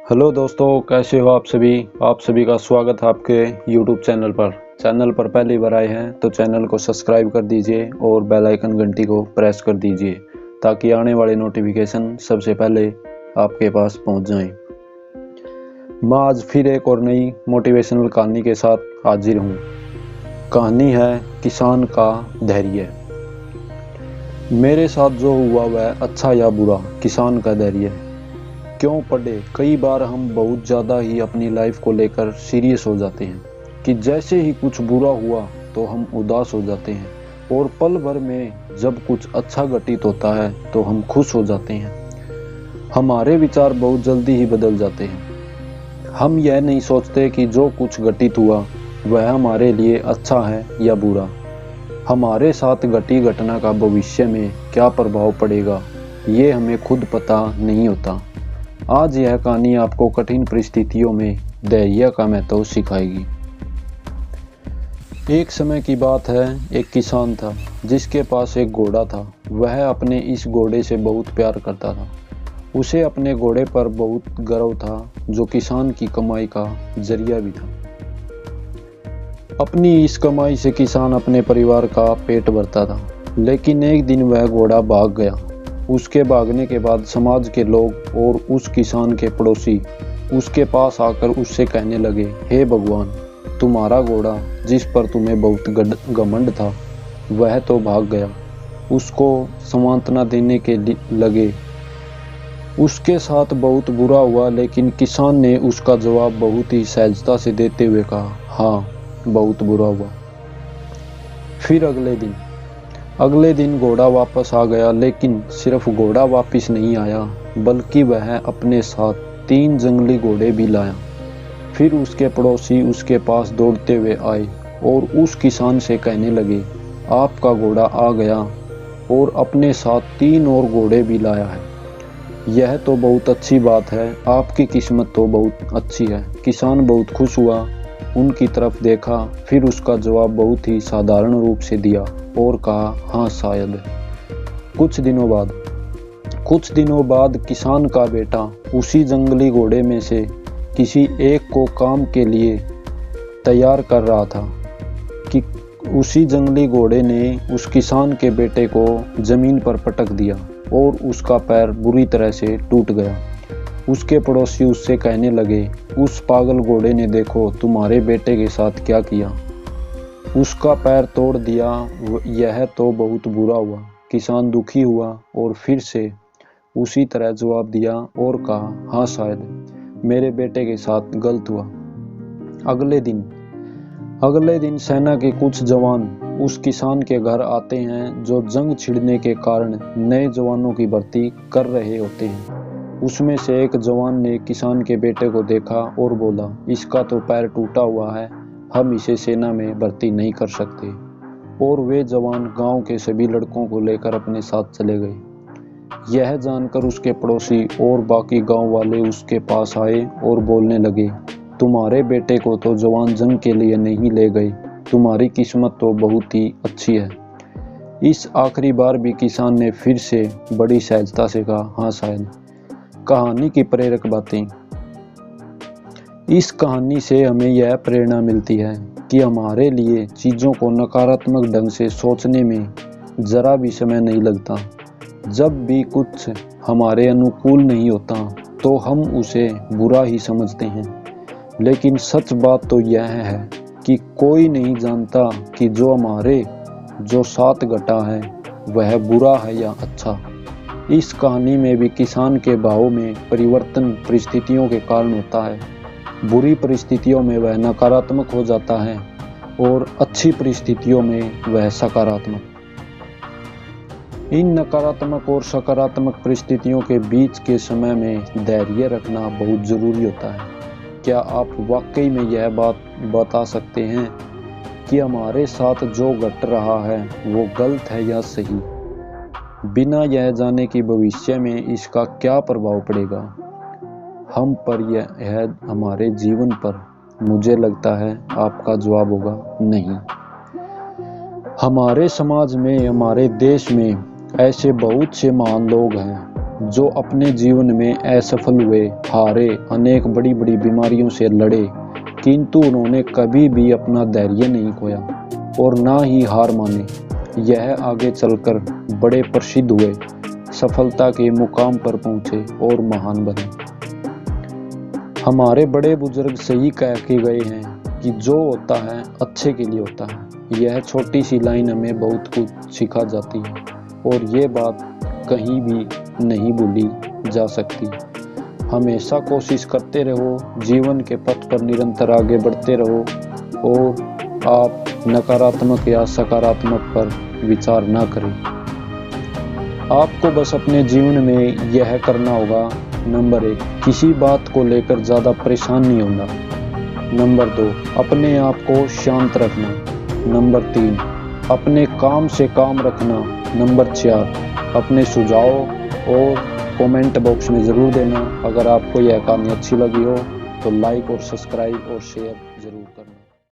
Hello दोस्तों, कैसे हो आप सभी का स्वागत है आपके YouTube चैनल पर पहली बार आए हैं तो चैनल को सब्सक्राइब कर दीजिए और बेल आइकन घंटी को प्रेस कर दीजिए ताकि आने वाले नोटिफिकेशन सबसे पहले आपके पास पहुंच जाएं। मैं आज फिर एक और नई मोटिवेशनल कहानी के साथ हाजिर हूं। कहानी है किसान का धैर्य। मेरे साथ जो हुआ वह अच्छा या बुरा, किसान का धैर्य। क्यों पढ़े, कई बार हम बहुत ज़्यादा ही अपनी लाइफ को लेकर सीरियस हो जाते हैं कि जैसे ही कुछ बुरा हुआ तो हम उदास हो जाते हैं और पल भर में जब कुछ अच्छा घटित होता है तो हम खुश हो जाते हैं। हमारे विचार बहुत जल्दी ही बदल जाते हैं। हम यह नहीं सोचते कि जो कुछ घटित हुआ वह हमारे लिए अच्छा है या बुरा। हमारे साथ घटी घटना का भविष्य में क्या प्रभाव पड़ेगा ये हमें खुद पता नहीं होता। आज यह कहानी आपको कठिन परिस्थितियों में धैर्य का महत्व सिखाएगी। एक समय की बात है, एक किसान था जिसके पास एक घोड़ा था। वह अपने इस घोड़े से बहुत प्यार करता था। उसे अपने घोड़े पर बहुत गर्व था, जो किसान की कमाई का जरिया भी था। अपनी इस कमाई से किसान अपने परिवार का पेट भरता था। लेकिन एक दिन वह घोड़ा भाग गया। उसके भागने के बाद समाज के लोग और उस किसान के पड़ोसी उसके पास आकर उससे कहने लगे, हे भगवान, तुम्हारा घोड़ा जिस पर तुम्हें बहुत घमंड था वह तो भाग गया। उसको सांत्वना देने के लगे। उसके साथ बहुत बुरा हुआ, लेकिन किसान ने उसका जवाब बहुत ही सहजता से देते हुए कहा, हाँ, बहुत बुरा हुआ। फिर अगले दिन घोड़ा वापस आ गया, लेकिन सिर्फ घोड़ा वापस नहीं आया बल्कि वह अपने साथ 3 जंगली घोड़े भी लाया। फिर उसके पड़ोसी उसके पास दौड़ते हुए आए और उस किसान से कहने लगे, आपका घोड़ा आ गया और अपने साथ 3 और घोड़े भी लाया है। यह तो बहुत अच्छी बात है, आपकी किस्मत तो बहुत अच्छी है। किसान बहुत खुश हुआ, उनकी तरफ देखा, फिर उसका जवाब बहुत ही साधारण रूप से दिया और कहा, हाँ शायद। कुछ दिनों बाद किसान का बेटा उसी जंगली घोड़े में से किसी एक को काम के लिए तैयार कर रहा था कि उसी जंगली घोड़े ने उस किसान के बेटे को जमीन पर पटक दिया और उसका पैर बुरी तरह से टूट गया। उसके पड़ोसी उससे कहने लगे, उस पागल घोड़े ने देखो तुम्हारे बेटे के साथ क्या किया, उसका पैर तोड़ दिया। यह तो बहुत बुरा हुआ। किसान दुखी हुआ और फिर से उसी तरह जवाब दिया और कहा, हाँ शायद मेरे बेटे के साथ गलत हुआ। अगले दिन सेना के कुछ जवान उस किसान के घर आते हैं जो जंग छिड़ने के कारण नए जवानों की भर्ती कर रहे होते हैं। उसमें से एक जवान ने किसान के बेटे को देखा और बोला, इसका तो पैर टूटा हुआ है, हम इसे सेना में भर्ती नहीं कर सकते। और वे जवान गांव के सभी लड़कों को लेकर अपने साथ चले गए। यह जानकर उसके पड़ोसी और बाकी गांव वाले उसके पास आए और बोलने लगे, तुम्हारे बेटे को तो जवान जंग के लिए नहीं ले गए, तुम्हारी किस्मत तो बहुत ही अच्छी है। इस आखिरी बार भी किसान ने फिर से बड़ी सहजता से कहा, हाँ शायद। कहानी की प्रेरक बातें। इस कहानी से हमें यह प्रेरणा मिलती है कि हमारे लिए चीज़ों को नकारात्मक ढंग से सोचने में ज़रा भी समय नहीं लगता। जब भी कुछ हमारे अनुकूल नहीं होता तो हम उसे बुरा ही समझते हैं। लेकिन सच बात तो यह है कि कोई नहीं जानता कि जो साथ घटा है वह बुरा है या अच्छा। इस कहानी में भी किसान के भाव में परिवर्तन परिस्थितियों के कारण होता है। बुरी परिस्थितियों में वह नकारात्मक हो जाता है और अच्छी परिस्थितियों में वह सकारात्मक। इन नकारात्मक और सकारात्मक परिस्थितियों के बीच के समय में धैर्य रखना बहुत जरूरी होता है। क्या आप वाकई में यह बात बता सकते हैं कि हमारे साथ जो घट रहा है वो गलत है या सही, बिना यह जाने कि भविष्य में इसका क्या प्रभाव पड़ेगा हम पर यह हमारे जीवन पर? मुझे लगता है आपका जवाब होगा नहीं। हमारे समाज में, हमारे देश में ऐसे बहुत से महान लोग हैं जो अपने जीवन में असफल हुए, हारे, अनेक बड़ी बड़ी बीमारियों से लड़े, किंतु उन्होंने कभी भी अपना धैर्य नहीं खोया और ना ही हार माने। यह आगे चलकर बड़े प्रसिद्ध हुए, सफलता के मुकाम पर पहुंचे और महान बने। हमारे बड़े बुजुर्ग सही कह के गए हैं कि जो होता है अच्छे के लिए होता है। यह छोटी सी लाइन हमें बहुत कुछ सिखा जाती है और ये बात कहीं भी नहीं भूली जा सकती। हमेशा कोशिश करते रहो, जीवन के पथ पर निरंतर आगे बढ़ते रहो और आप नकारात्मक या सकारात्मक पर विचार ना करें। आपको बस अपने जीवन में यह करना होगा, नंबर 1, किसी बात को लेकर ज़्यादा परेशान नहीं होना। नंबर 2, अपने आप को शांत रखना। नंबर 3, अपने काम से काम रखना। नंबर 4, अपने सुझाव और कमेंट बॉक्स में ज़रूर देना। अगर आपको यह कहानी अच्छी लगी हो तो लाइक और सब्सक्राइब और शेयर ज़रूर करना।